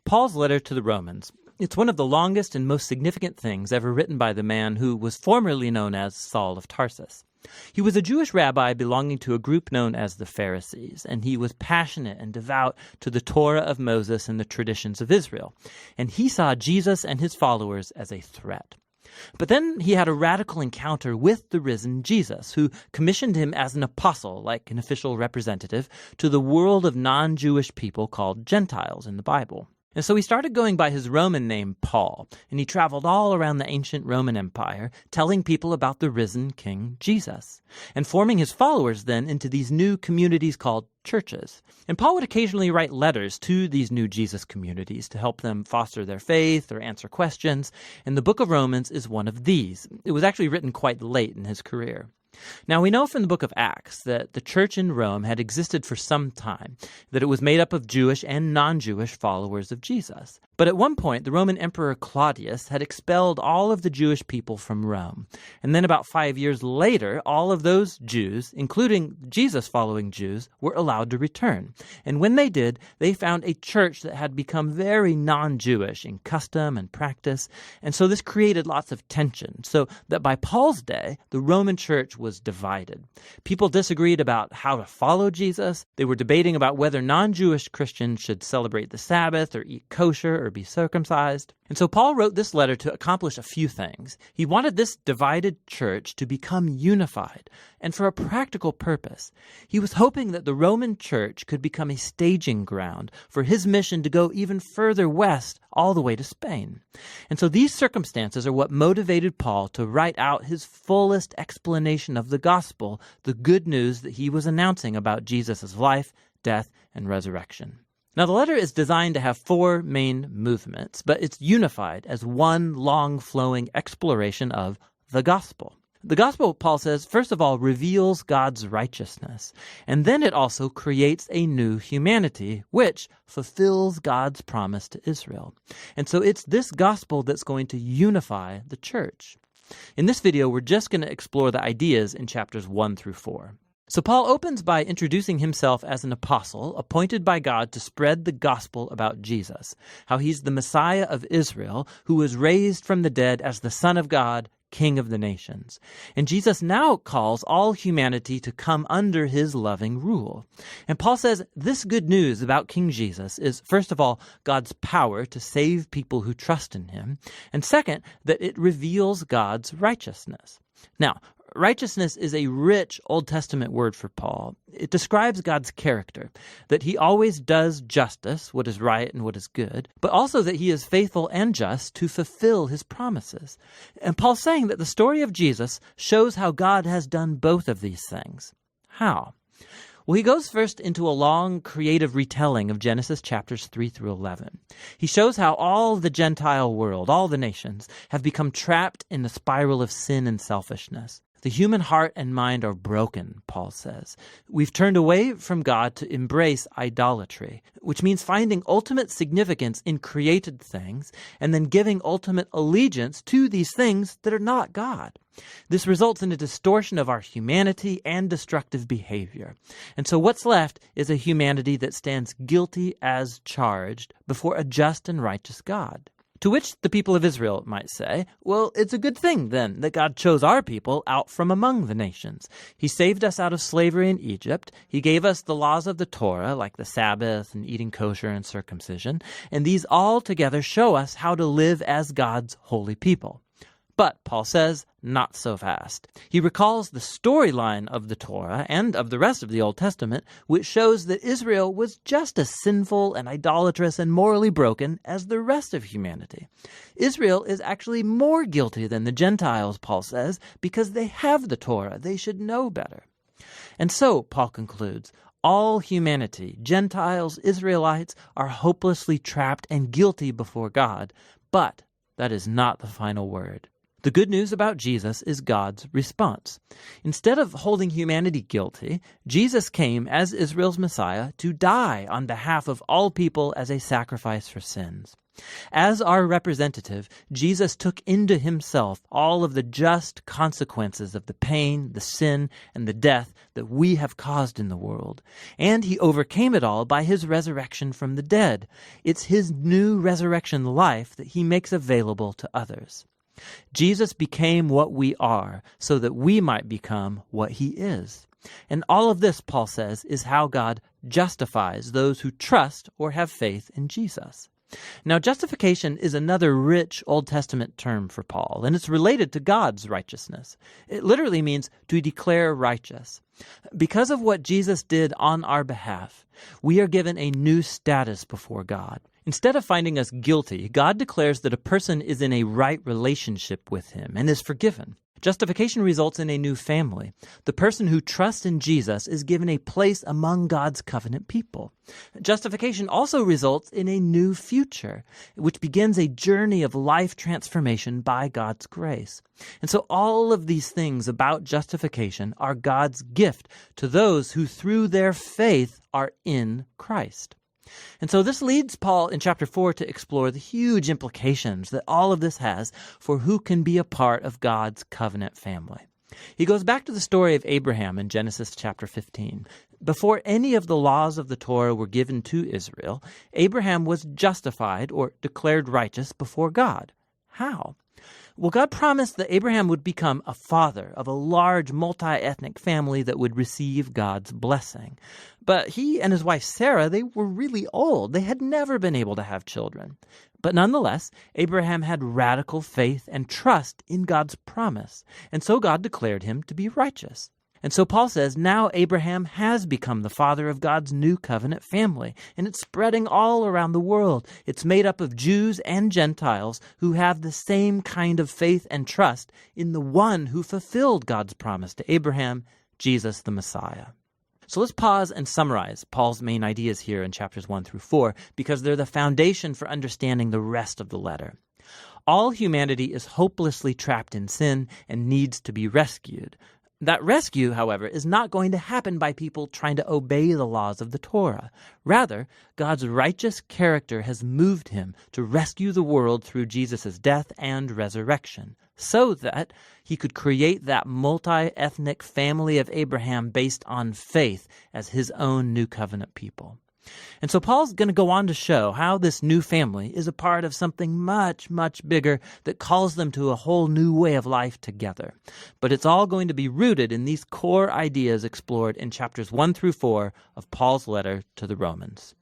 Paul's letter to the Romans. It's one of the longest and most significant things ever written by the man who was formerly known as Saul of Tarsus. He was a Jewish rabbi belonging to a group known as the Pharisees, and he was passionate and devout to the Torah of Moses and the traditions of Israel. And he saw Jesus and his followers as a threat. But then he had a radical encounter with the risen Jesus, who commissioned him as an apostle, like an official representative, to the world of non-Jewish people called Gentiles in the Bible. And so he started going by his Roman name, Paul, and he traveled all around the ancient Roman Empire, telling people about the risen King Jesus, and forming his followers then into these new communities called churches. And Paul would occasionally write letters to these new Jesus communities to help them foster their faith or answer questions, and the book of Romans is one of these. It was actually written quite late in his career. Now, we know from the book of Acts that the church in Rome had existed for some time, that it was made up of Jewish and non-Jewish followers of Jesus. But at one point, the Roman Emperor Claudius had expelled all of the Jewish people from Rome. And then about 5 years later, all of those Jews, including Jesus-following Jews, were allowed to return. And when they did, they found a church that had become very non-Jewish in custom and practice. And so this created lots of tension, so that by Paul's day, the Roman church was divided. People disagreed about how to follow Jesus. They were debating about whether non-Jewish Christians should celebrate the Sabbath or eat kosher or be circumcised. And so Paul wrote this letter to accomplish a few things. He wanted this divided church to become unified, and for a practical purpose. He was hoping that the Roman church could become a staging ground for his mission to go even further west, all the way to Spain. And so these circumstances are what motivated Paul to write out his fullest explanation of the gospel, the good news that he was announcing about Jesus' life, death, and resurrection. Now, the letter is designed to have 4 main movements, but it's unified as one long flowing exploration of the gospel. The gospel, Paul says, first of all, reveals God's righteousness, and then it also creates a new humanity, which fulfills God's promise to Israel. And so it's this gospel that's going to unify the church. In this video, we're just going to explore the ideas in chapters 1 through 4. So Paul opens by introducing himself as an apostle appointed by God to spread the gospel about Jesus, how he's the Messiah of Israel who was raised from the dead as the Son of God, King of the nations. And Jesus now calls all humanity to come under his loving rule. And Paul says this good news about King Jesus is, first of all, God's power to save people who trust in him, and second, that it reveals God's righteousness. Now, righteousness is a rich Old Testament word for Paul. It describes God's character, that he always does justice, what is right and what is good, but also that he is faithful and just to fulfill his promises. And Paul's saying that the story of Jesus shows how God has done both of these things. How? Well, he goes first into a long creative retelling of Genesis chapters 3 through 11. He shows how all the Gentile world, all the nations, have become trapped in the spiral of sin and selfishness. The human heart and mind are broken, Paul says. We've turned away from God to embrace idolatry, which means finding ultimate significance in created things and then giving ultimate allegiance to these things that are not God. This results in a distortion of our humanity and destructive behavior. And so what's left is a humanity that stands guilty as charged before a just and righteous God. To which the people of Israel might say, well, it's a good thing then that God chose our people out from among the nations. He saved us out of slavery in Egypt. He gave us the laws of the Torah, like the Sabbath and eating kosher and circumcision. And these all together show us how to live as God's holy people. But, Paul says, not so fast. He recalls the storyline of the Torah and of the rest of the Old Testament, which shows that Israel was just as sinful and idolatrous and morally broken as the rest of humanity. Israel is actually more guilty than the Gentiles, Paul says, because they have the Torah. They should know better. And so, Paul concludes, all humanity, Gentiles, Israelites, are hopelessly trapped and guilty before God. But that is not the final word. The good news about Jesus is God's response. Instead of holding humanity guilty, Jesus came as Israel's Messiah to die on behalf of all people as a sacrifice for sins. As our representative, Jesus took into himself all of the just consequences of the pain, the sin, and the death that we have caused in the world. And he overcame it all by his resurrection from the dead. It's his new resurrection life that he makes available to others. Jesus became what we are so that we might become what he is. And all of this, Paul says, is how God justifies those who trust or have faith in Jesus. Now, justification is another rich Old Testament term for Paul, and it's related to God's righteousness. It literally means to declare righteous. Because of what Jesus did on our behalf, we are given a new status before God. Instead of finding us guilty, God declares that a person is in a right relationship with him and is forgiven. Justification results in a new family. The person who trusts in Jesus is given a place among God's covenant people. Justification also results in a new future, which begins a journey of life transformation by God's grace. And so all of these things about justification are God's gift to those who through their faith are in Christ. And so this leads Paul in chapter 4 to explore the huge implications that all of this has for who can be a part of God's covenant family. He goes back to the story of Abraham in Genesis chapter 15. Before any of the laws of the Torah were given to Israel, Abraham was justified or declared righteous before God. How? Well, God promised that Abraham would become a father of a large multi-ethnic family that would receive God's blessing. But he and his wife Sarah, they were really old. They had never been able to have children. But nonetheless, Abraham had radical faith and trust in God's promise, and so God declared him to be righteous. And so Paul says, now Abraham has become the father of God's new covenant family, and it's spreading all around the world. It's made up of Jews and Gentiles who have the same kind of faith and trust in the one who fulfilled God's promise to Abraham, Jesus the Messiah. So let's pause and summarize Paul's main ideas here in chapters 1 through 4, because they're the foundation for understanding the rest of the letter. All humanity is hopelessly trapped in sin and needs to be rescued. That rescue, however, is not going to happen by people trying to obey the laws of the Torah. Rather, God's righteous character has moved him to rescue the world through Jesus' death and resurrection, so that he could create that multi-ethnic family of Abraham based on faith as his own new covenant people. And so Paul's going to go on to show how this new family is a part of something much, much bigger that calls them to a whole new way of life together. But it's all going to be rooted in these core ideas explored in chapters 1 through 4 of Paul's letter to the Romans.